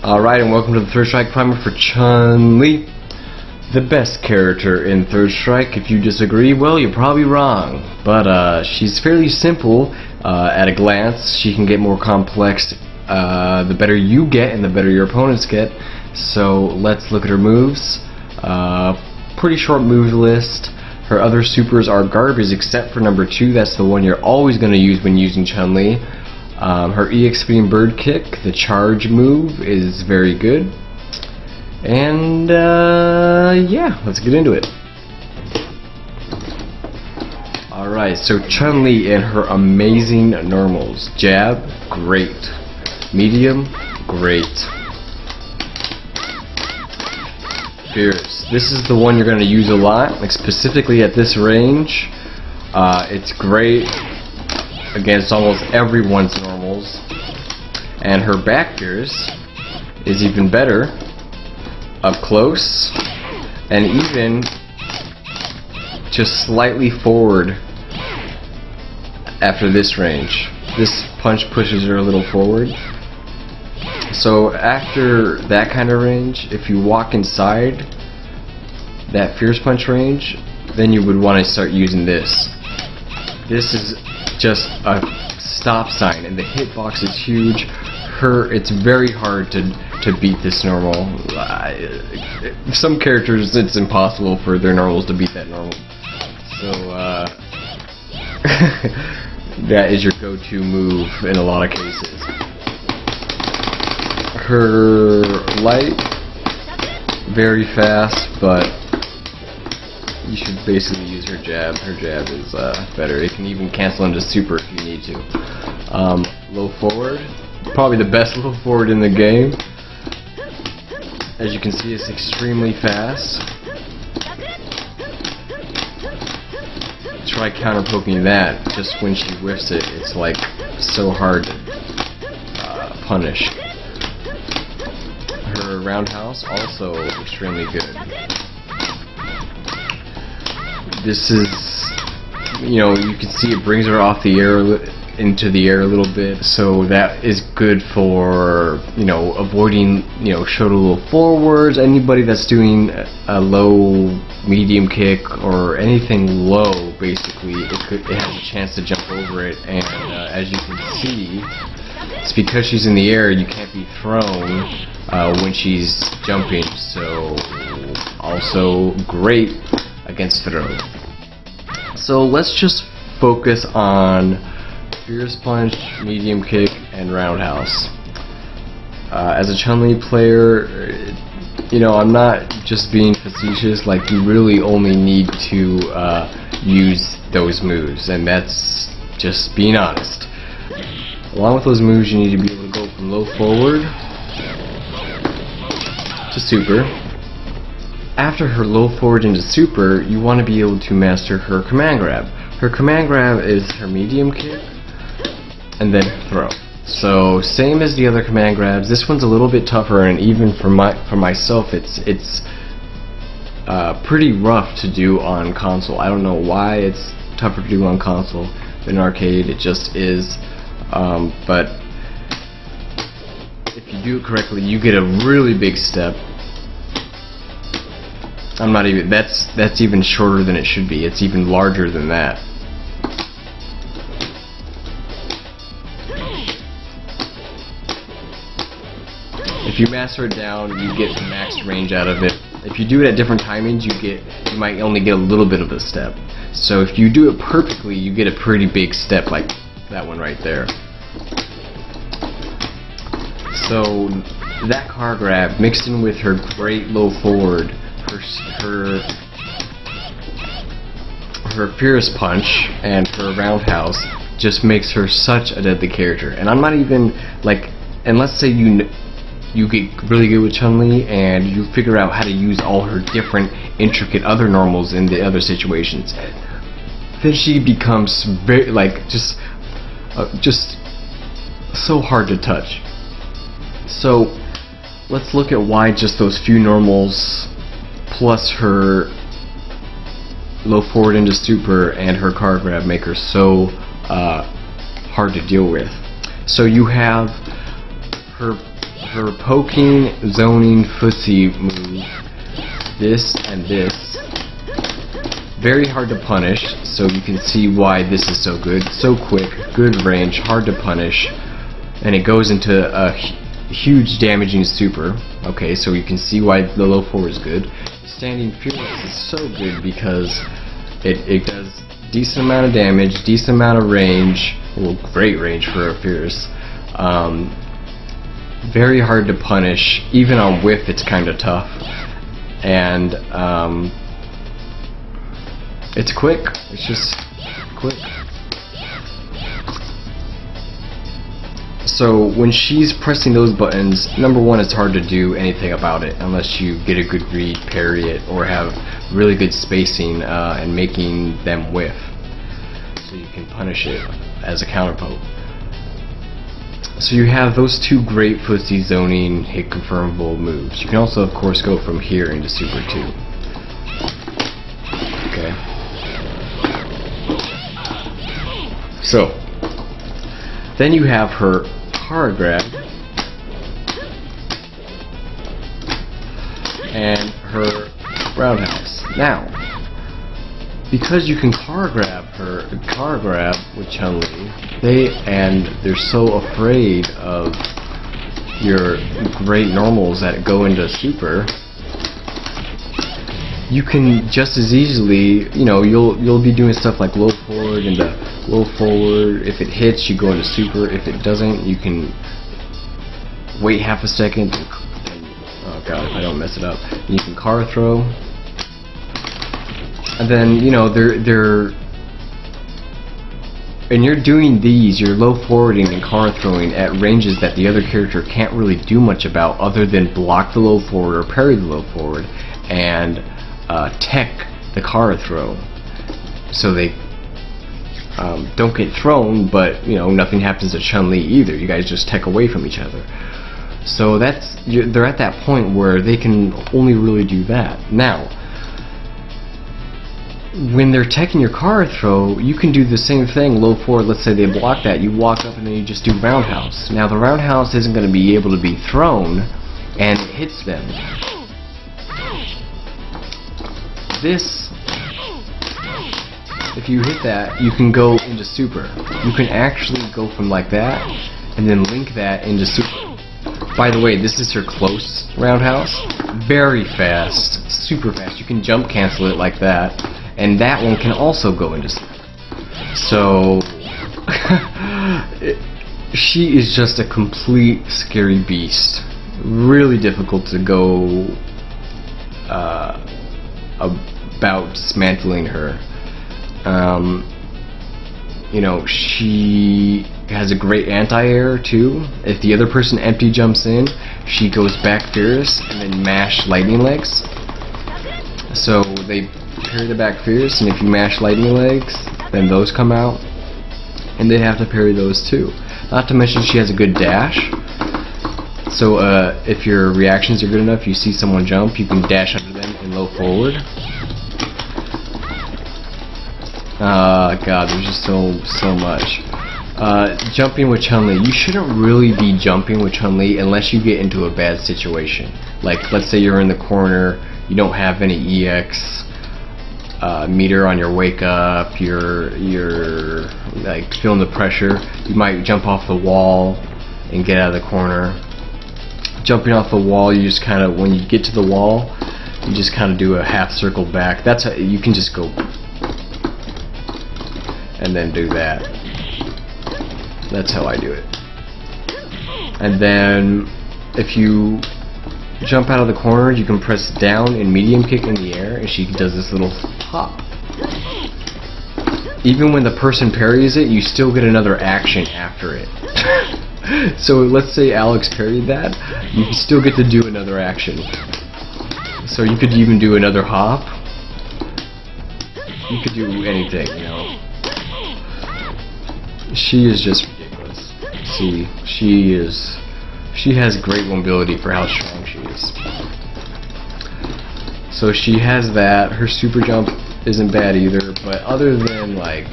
Alright, and welcome to the Third Strike Primer for Chun-Li, the best character in Third Strike. If you disagree, well, you're probably wrong. But she's fairly simple at a glance. She can get more complex the better you get and the better your opponents get. So let's look at her moves. Pretty short move list. Her other supers are garbage except for number 2. That's the one you're always going to use when using Chun-Li. Her EX Beam Bird Kick, the charge move, is very good. And yeah, let's get into it. Alright, so Chun-Li and her amazing normals. Jab, great. Medium, great. Fierce. This is the one you're going to use a lot, like specifically at this range. It's great against almost everyone's normals, and her back fierce is even better up close and even just slightly forward after this range. This punch pushes her a little forward. So after that kind of range, if you walk inside that fierce punch range, then you would want to start using this. This is just a stop sign, and the hitbox is huge. It's very hard to beat this normal. Some characters, it's impossible for their normals to beat that normal. So that is your go-to move in a lot of cases. Her light, very fast, but you should basically use her jab. Her jab is better. It can even cancel into super if you need to. Low forward, probably the best low forward in the game. As you can see, it's extremely fast. Try counter poking that. Just when she whiffs it, it's like so hard to punish. Her roundhouse, also extremely good. This is, you know, you can see it brings her off the air, into the air a little bit, so that is good for, you know, avoiding, you know, shoulder roll forwards. Anybody that's doing a low medium kick or anything low, basically, it has a chance to jump over it, and as you can see, it's because she's in the air, you can't be thrown when she's jumping, so also great against throw. So let's just focus on fierce punch, medium kick, and roundhouse. As a Chun-Li player, you know, I'm not just being facetious. Like, you really only need to use those moves, and that's just being honest. Along with those moves, you need to be able to go from low forward to super. After her low forward into super, you want to be able to master her command grab. Her command grab is her medium kick and then throw. So same as the other command grabs, this one's a little bit tougher, and even for myself, it's pretty rough to do on console. I don't know why it's tougher to do on console than arcade. It just is. But if you do it correctly, you get a really big step. I'm not even, that's even shorter than it should be. It's even larger than that. If you master it down, you get the max range out of it. If you do it at different timings, you might only get a little bit of a step. So if you do it perfectly, you get a pretty big step, like that one right there. So that car grab mixed in with her great low forward, her fierce punch, and her roundhouse just makes her such a deadly character. And I'm not even like, and let's say you get really good with Chun-Li and you figure out how to use all her different intricate other normals in the other situations, then she becomes very, like, just so hard to touch. So let's look at why just those few normals plus her low forward into super and her car grab make her so hard to deal with. So you have her her poking, zoning, footsie move, this and this, very hard to punish, so you can see why this is so good. So quick, good range, hard to punish, and it goes into a huge damaging super. Okay, so you can see why the low forward is good. Standing Fearless is so good because it does decent amount of damage, decent amount of range, well, great range for a Fierce. Very hard to punish, even on whiff it's kind of tough, and it's quick. It's just quick. So when she's pressing those buttons, number one, it's hard to do anything about it unless you get a good read, parry it, or have really good spacing and making them whiff, so you can punish it as a counter poke. So you have those two great footsie zoning hit confirmable moves. You can also, of course, go from here into Super 2. Okay. So then you have her Kara grab and her roundhouse. Now, because you can Kara grab with Chun-Li, they're so afraid of your great normals that go into super, you can just as easily, you know, you'll be doing stuff like low forward into low forward. If it hits, you go into super. If it doesn't, you can wait half a second and, oh god, if I don't mess it up, you can Kara throw. And then, you know, and you're doing these, you're low forwarding and Kara throwing at ranges that the other character can't really do much about other than block the low forward or parry the low forward and tech the Kara throw. So they don't get thrown, but, you know, nothing happens to Chun-Li either. You guys just tech away from each other. So they're at that point where they can only really do that. Now, when they're teching your Kara throw, you can do the same thing, low forward. Let's say they block that, you walk up and then you just do roundhouse. Now the roundhouse isn't going to be able to be thrown, and it hits them. This, if you hit that, you can go into super. You can actually go from like that, and then link that into super. By the way, this is her close roundhouse. Very fast, super fast. You can jump cancel it like that. And that one can also go into super. So she is just a complete scary beast. Really difficult to go about dismantling her. You know, she has a great anti-air too. If the other person empty jumps in, she goes back fierce and then mash lightning legs. So they parry the back fierce, and if you mash lightning legs, then those come out, and they have to parry those too. Not to mention she has a good dash. So if your reactions are good enough, you see someone jump, you can dash under them and low forward. God, there's just so much. Jumping with Chun-Li, you shouldn't really be jumping with Chun-Li unless you get into a bad situation. Like, let's say you're in the corner, you don't have any EX meter on your wake up, you're like feeling the pressure, you might jump off the wall and get out of the corner. Jumping off the wall, you just kind of, when you get to the wall, you just kind of do a half circle back. That's how you can just go and then do that. That's how I do it. And then if you jump out of the corner, you can press down and medium kick in the air, and she does this little hop. Even when the person parries it, you still get another action after it. So let's say Alex parried that, you still get to do another action. So you could even do another hop. You could do anything, you know. She is just ridiculous. See, she has great mobility for how strong she is. So she has that. Her super jump isn't bad either, but other than like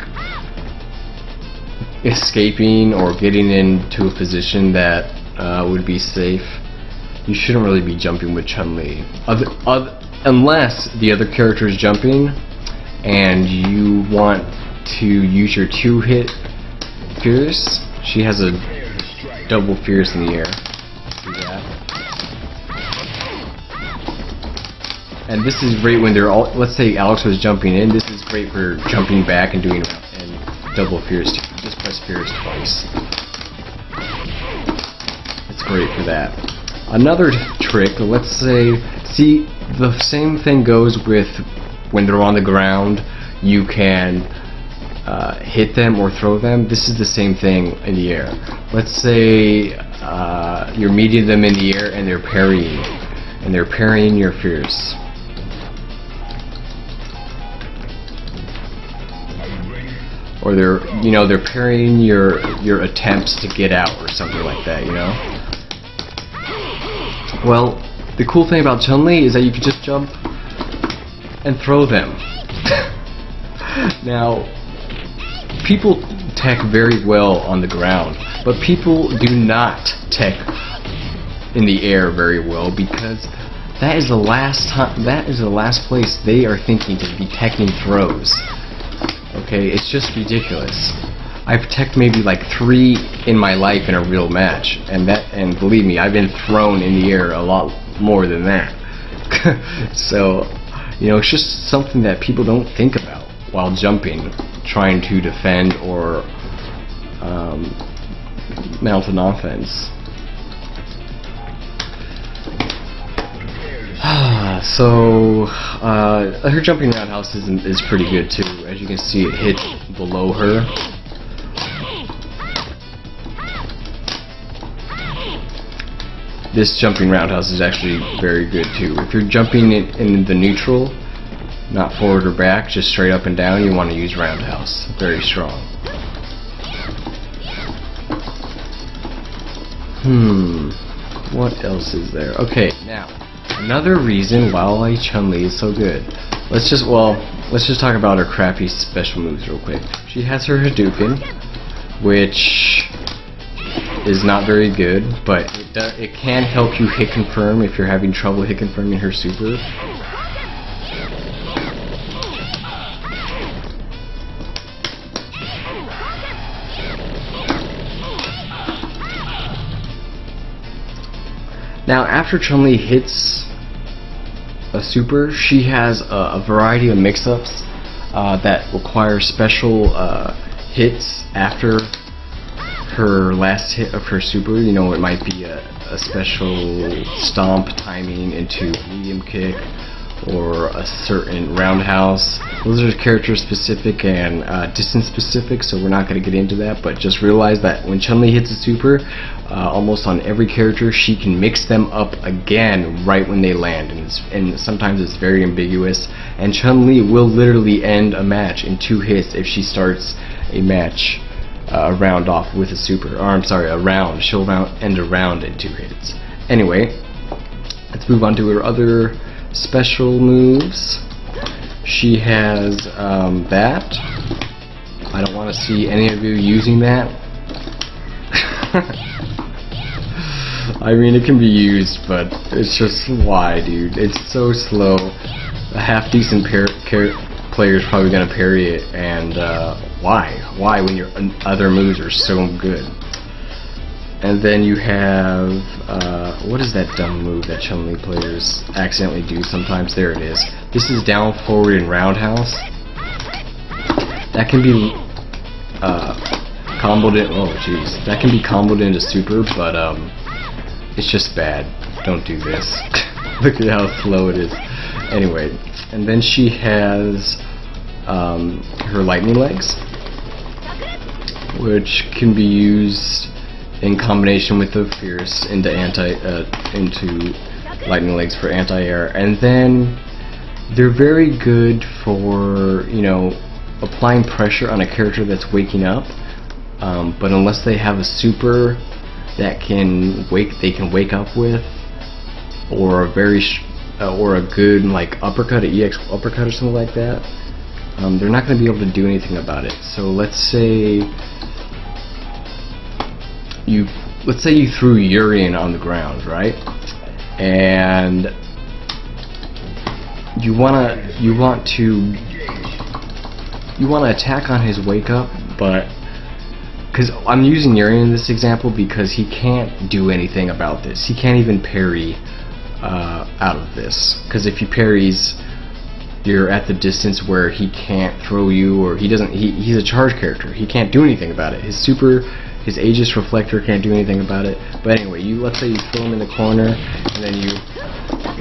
escaping or getting into a position that would be safe. You shouldn't really be jumping with Chun-Li, unless the other character is jumping and you want to use your 2-hit Fierce. She has a double Fierce in the air. Do that. And this is great when they're all, let's say Alex was jumping in, this is great for jumping back and doing double Fierce too. Just press Fierce twice. It's great for that. Another trick, let's say, see, the same thing goes with when they're on the ground, you can hit them or throw them. This is the same thing in the air. Let's say you're meeting them in the air and they're parrying your Fierce. Or they're parrying your attempts to get out or something like that, you know? Well, the cool thing about Chun-Li is that you can just jump and throw them. Now, people tech very well on the ground, but people do not tech in the air very well, because that is the last place they are thinking to be teching throws. Okay, it's just ridiculous. I've teched maybe like 3 in my life in a real match, and believe me, I've been thrown in the air a lot more than that. So, it's just something that people don't think about while jumping, trying to defend or mount an offense. So, her jumping roundhouse is pretty good too. As you can see, it hits below her. This jumping roundhouse is actually very good too. If you're jumping in the neutral, not forward or back, just straight up and down, you want to use roundhouse. Very strong. What else is there? Okay, now another reason why Chun-Li is so good. Let's just talk about her crappy special moves real quick. She has her Hadouken, which is not very good, but it can help you hit confirm if you're having trouble hit confirming her super. Now, after Chun-Li hits a super, she has a variety of mix-ups that require special hits after her last hit of her super. It might be a special stomp timing into a medium kick or a certain roundhouse. Those are character specific and distance specific, so we're not going to get into that, but just realize that when Chun-Li hits a super, almost on every character, she can mix them up again right when they land, and sometimes it's very ambiguous, and Chun-Li will literally end a match in 2 hits if she starts a match a round off with a super, or I'm sorry, a round. She'll end a round in 2 hits. Anyway, let's move on to her other special moves. She has that. I don't want to see any of you using that. I mean, it can be used, but it's just, why, dude? It's so slow. A half decent player is probably going to parry it, and why? Why, when your other moves are so good? And then you have, what is that dumb move that Chun-Li players accidentally do sometimes? There it is. This is down, forward, and roundhouse. That can be comboed in, oh jeez. That can be comboed into super, but it's just bad. Don't do this. Look at how slow it is. Anyway, and then she has her lightning legs, which can be used in combination with the Fierce into lightning legs for anti-air, and then they're very good for applying pressure on a character that's waking up. But unless they have a super that they can wake up with, or a good uppercut, an EX uppercut or something like that, they're not going to be able to do anything about it. So let's say you let's say you threw Urian on the ground, right? And you want to attack on his wake up, but because I'm using Urian in this example because he can't do anything about this. He can't even parry out of this, because if he parries, you're at the distance where he can't throw you, or he's a charge character. He can't do anything about it. His Aegis Reflector can't do anything about it. But anyway, let's say you throw him in the corner, and then you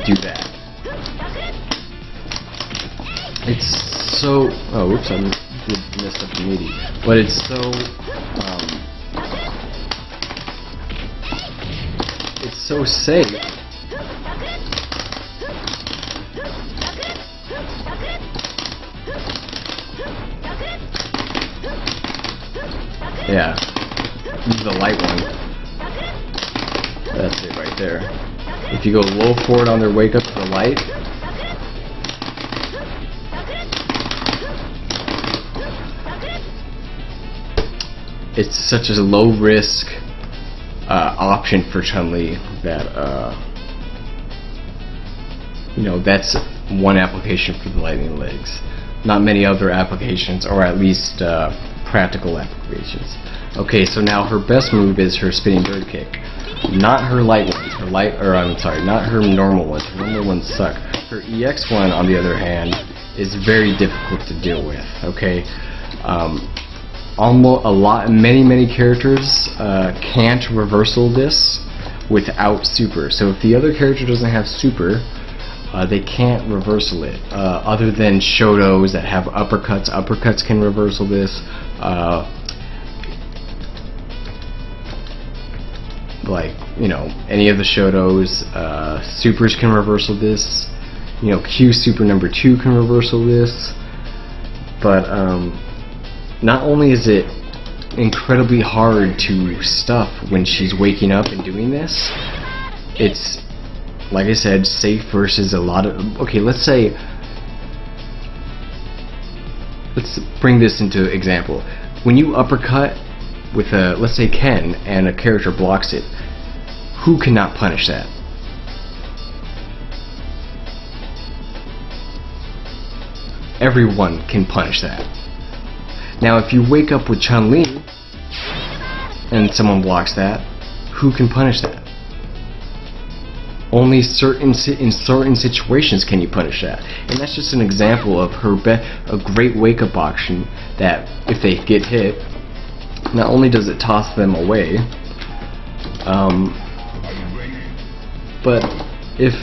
do that. It's so... oh, whoops, I messed up the meaty. But it's so... it's so safe. Yeah. Use the light one. That's it right there. If you go low forward on their wake up to the light, it's such a low risk option for Chun-Li that you know, that's one application for the lightning legs. Not many other applications, or at least practical applications. Okay, so now her best move is her spinning bird kick. Not her light ones. Not her normal ones. Her normal ones suck. Her EX one, on the other hand, is very difficult to deal with. Okay, many characters can't reversal this without super. So if the other character doesn't have super, they can't reversal it. Other than Shotos that have uppercuts. Uppercuts can reversal this. Like, you know, any of the Shotos, supers can reversal this. You know, Q super number 2 can reversal this. But not only is it incredibly hard to stuff when she's waking up and doing this, it's, like I said, safe versus a lot of... okay, let's bring this into example. When you uppercut with a, let's say, Ken, and a character blocks it, who cannot punish that? Everyone can punish that. Now if you wake up with Chun-Li and someone blocks that, who can punish that? Only in certain situations can you punish that. And that's just an example of a great wake up option that if they get hit, not only does it toss them away, but if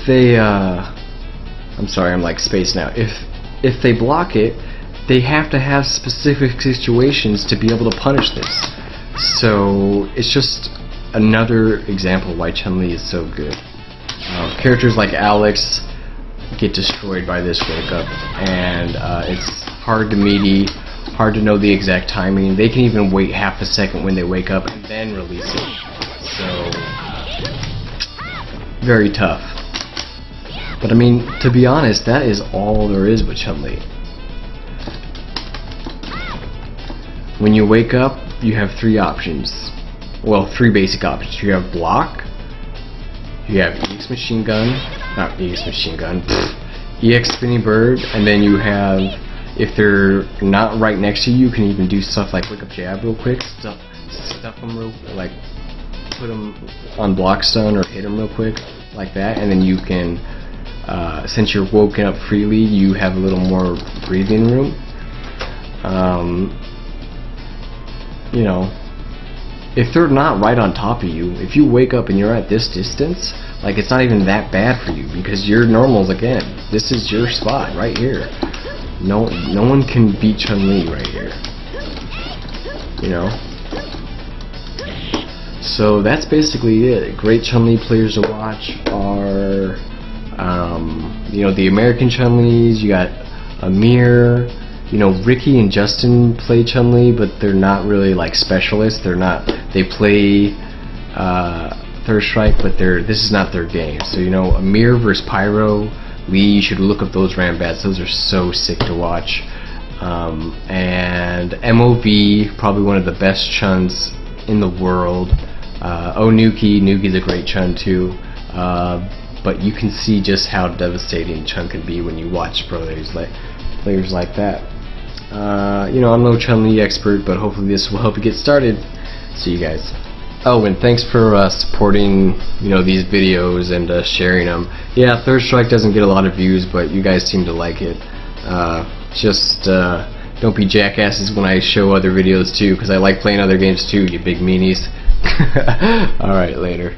they I'm sorry, I'm like spaced now. If they block it, they have to have specific situations to be able to punish this. So it's just another example why Chun-Li is so good. Characters like Alex get destroyed by this wake up, and it's hard to meaty, hard to know the exact timing. They can even wait half a second when they wake up and then release it. So very tough. But I mean, to be honest, that is all there is with Chun-Li. When you wake up, you have 3 options. Well, 3 basic options. You have block, you have EX machine gun, not EX machine gun, EX spinning bird, and then you have, if they're not right next to you, you can even do stuff like wake up jab real quick, stuff them real, like put them on block stun or hit them real quick, like that, and then you can, since you're woken up freely, you have a little more breathing room. You know, if they're not right on top of you, if you wake up and you're at this distance, like, it's not even that bad for you, because you're normals again. This is your spot right here. No one can beat Chun-Li right here. You know? So that's basically it. Great Chun-Li players to watch are, you know, the American Chun-Lis. You got Amir. You know, Ricky and Justin play Chun-Li, but they're not really like specialists. They play Third Strike, but this is not their game. So, you know, Amir versus Pyro, Lee, you should look up those Rambats. Those are so sick to watch. and MOV, probably one of the best Chuns in the world. Nuki's a great Chun too, but you can see just how devastating Chun can be when you watch players like that. I'm no Chun-Li expert, but hopefully this will help you get started. See you guys. Oh, and thanks for supporting these videos and sharing them. Yeah, Third Strike doesn't get a lot of views, but you guys seem to like it. Just don't be jackasses when I show other videos too, because I like playing other games too, you big meanies. Alright, later.